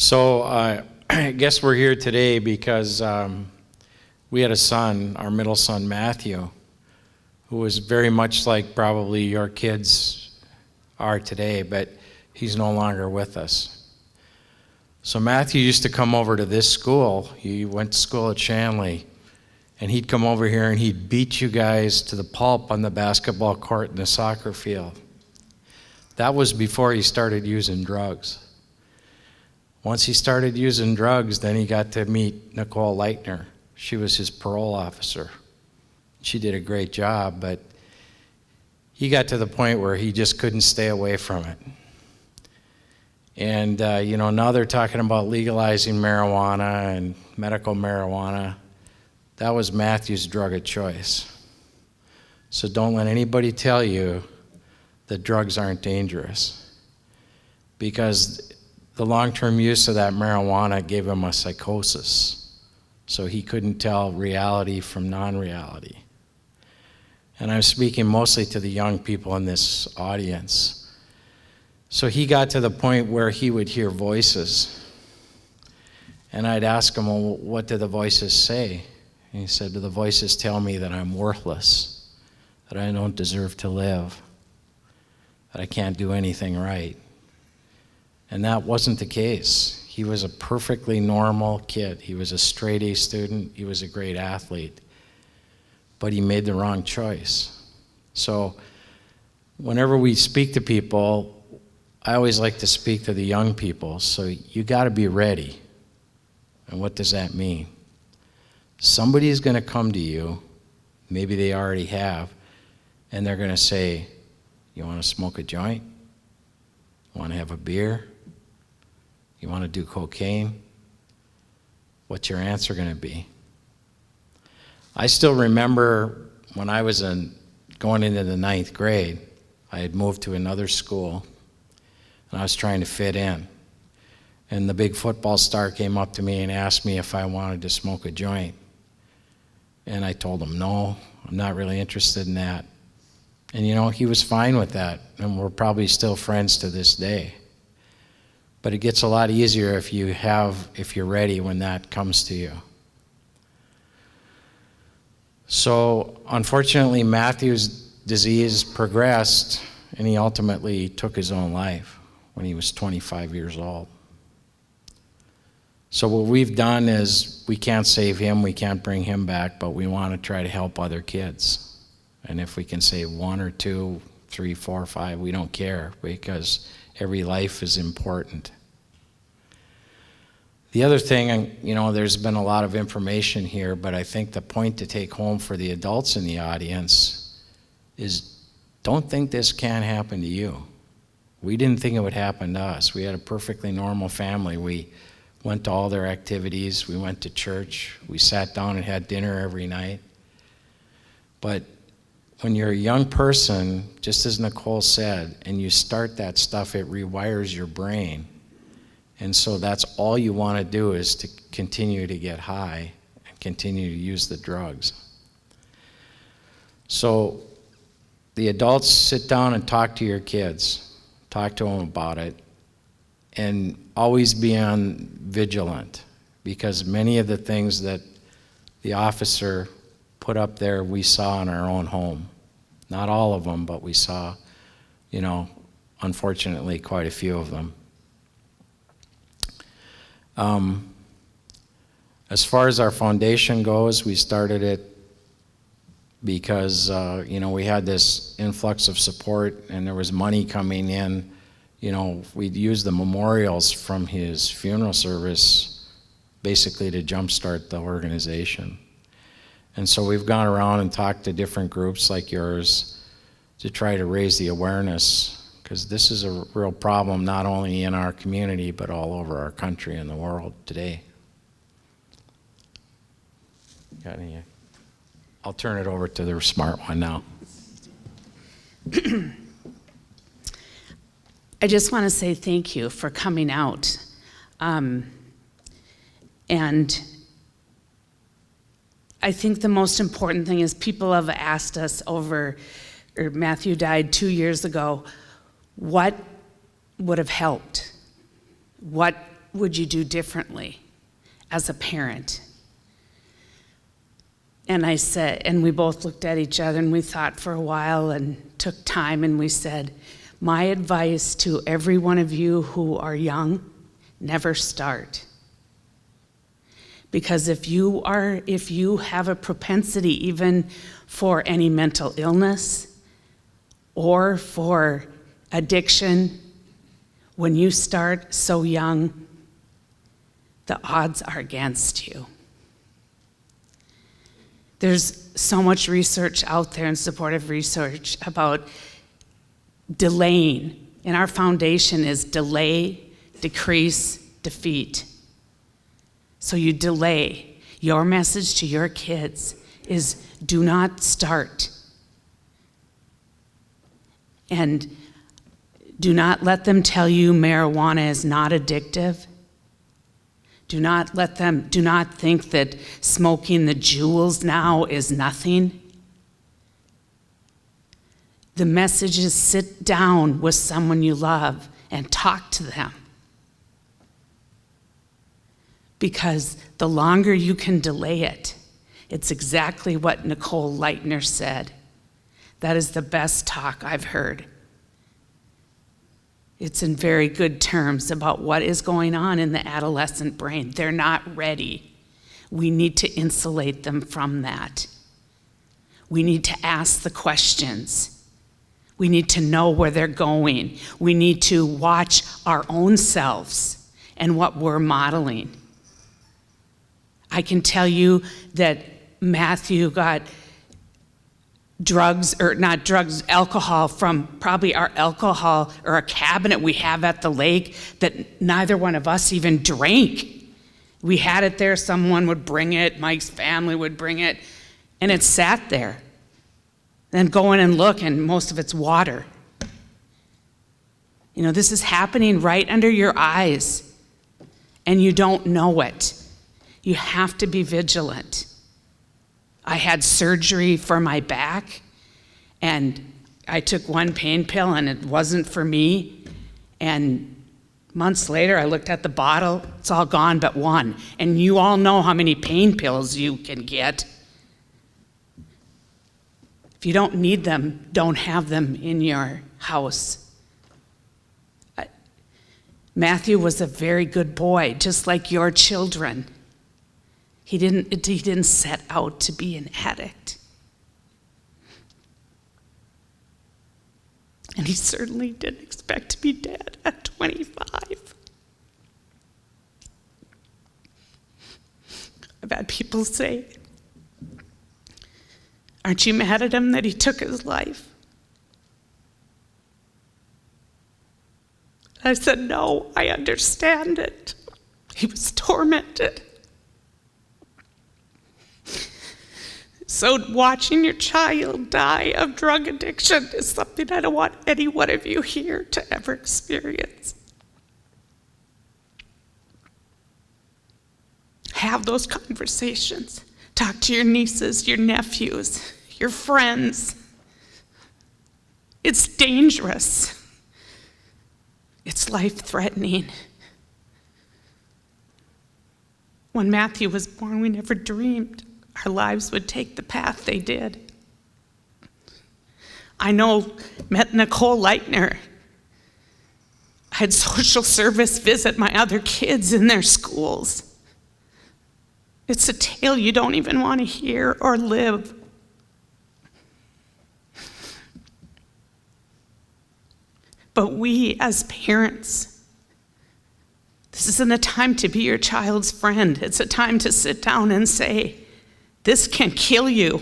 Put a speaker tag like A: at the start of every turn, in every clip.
A: So I guess we're here today because we had a son, our middle son Matthew, who was very much like probably your kids are today, but he's no longer with us. So Matthew used to come over to this school. He went to school at Shanley, and he'd come over here and he'd beat you guys to the pulp on the basketball court and the soccer field. That was before he started using drugs. Once he started using drugs, then he got to meet Nicole Leitner. She was his parole officer. She did a great job, but he got to the point where he just couldn't stay away from it. And, now they're talking about legalizing marijuana and medical marijuana. That was Matthew's drug of choice. So don't let anybody tell you that drugs aren't dangerous, because the long-term use of that marijuana gave him a psychosis, so he couldn't tell reality from non-reality. And I'm speaking mostly to the young people in this audience. So he got to the point where he would hear voices, and I'd ask him, well, what do the voices say? And he said, the voices tell me that I'm worthless, that I don't deserve to live, that I can't do anything right. And that wasn't the case. He was a perfectly normal kid. He was a straight A student. He was a great athlete. But he made the wrong choice. So whenever we speak to people, I always like to speak to the young people. So you got to be ready. And what does that mean? Somebody's going to come to you, maybe they already have, and they're going to say, you want to smoke a joint? Want to have a beer? You want to do cocaine? What's your answer going to be? I still remember when I was going into the 9th grade, I had moved to another school, and I was trying to fit in. And the big football star came up to me and asked me if I wanted to smoke a joint. And I told him, no, I'm not really interested in that. And he was fine with that, and we're probably still friends to this day. But it gets a lot easier if you're ready when that comes to you. So unfortunately, Matthew's disease progressed, and he ultimately took his own life when he was 25 years old. So what we've done is, we can't save him, we can't bring him back, but we want to try to help other kids. And if we can save 1 or 2, 3, 4, 5, we don't care, because every life is important. The other thing, there's been a lot of information here, but I think the point to take home for the adults in the audience is, don't think this can't happen to you. We didn't think it would happen to us. We had a perfectly normal family. We went to all their activities. We went to church. We sat down and had dinner every night. But when you're a young person, just as Nicole said, and you start that stuff, it rewires your brain. And so that's all you want to do, is to continue to get high and continue to use the drugs. So the adults, sit down and talk to your kids. Talk to them about it. And always be on vigilant, because many of the things that the officer put up there, we saw in our own home. Not all of them, but we saw, unfortunately, quite a few of them. As far as our foundation goes, we started it because, we had this influx of support, and there was money coming in. We'd use the memorials from his funeral service basically to jumpstart the organization. And so we've gone around and talked to different groups like yours to try to raise the awareness, because this is a real problem not only in our community but all over our country and the world today. Got any? I'll turn it over to the smart one now.
B: I just want to say thank you for coming out. And I think the most important thing is, people have asked us Matthew died 2 years ago, what would have helped? What would you do differently as a parent? And I said, and we both looked at each other and we thought for a while and took time and we said, my advice to every one of you who are young, never start. Because if you have a propensity even for any mental illness or for addiction, when you start so young, the odds are against you. There's so much research out there and supportive research about delaying, and our foundation is delay, decrease, defeat. So you delay. Your message to your kids is do not start. And do not let them tell you marijuana is not addictive. Do not think that smoking the jewels now is nothing. The message is sit down with someone you love and talk to them. Because the longer you can delay it, it's exactly what Nicole Leitner said. That is the best talk I've heard. It's in very good terms about what is going on in the adolescent brain. They're not ready. We need to insulate them from that. We need to ask the questions. We need to know where they're going. We need to watch our own selves and what we're modeling. I can tell you that Matthew got alcohol from probably our alcohol or a cabinet we have at the lake that neither one of us even drank. We had it there, someone would bring it, Mike's family would bring it, and it sat there. Then go in and look, and most of it's water. You know, this is happening right under your eyes, and you don't know it. You have to be vigilant. I had surgery for my back, and I took one pain pill, and it wasn't for me. And months later, I looked at the bottle. It's all gone but one. And you all know how many pain pills you can get. If you don't need them, don't have them in your house. Matthew was a very good boy, just like your children. He didn't set out to be an addict. And he certainly didn't expect to be dead at 25. I've had people say, aren't you mad at him that he took his life? I said, no, I understand it. He was tormented. So watching your child die of drug addiction is something I don't want any one of you here to ever experience. Have those conversations. Talk to your nieces, your nephews, your friends. It's dangerous. It's life-threatening. When Matthew was born, we never dreamed our lives would take the path they did. Met Nicole Leitner. I had social service visit my other kids in their schools. It's a tale you don't even want to hear or live. But we as parents, this isn't a time to be your child's friend. It's a time to sit down and say, this can kill you.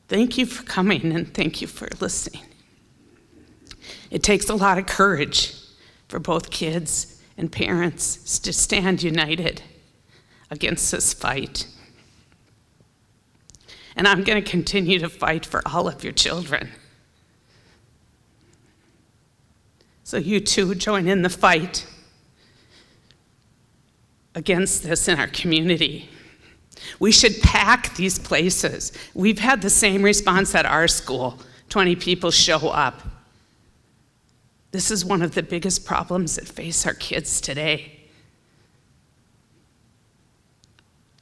B: Thank you for coming and thank you for listening. It takes a lot of courage for both kids and parents to stand united against this fight. And I'm going to continue to fight for all of your children. So you too join in the fight against this in our community. We should pack these places. We've had the same response at our school. 20 people show up. This is one of the biggest problems that face our kids today.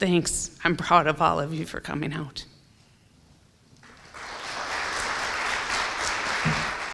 B: Thanks. I'm proud of all of you for coming out.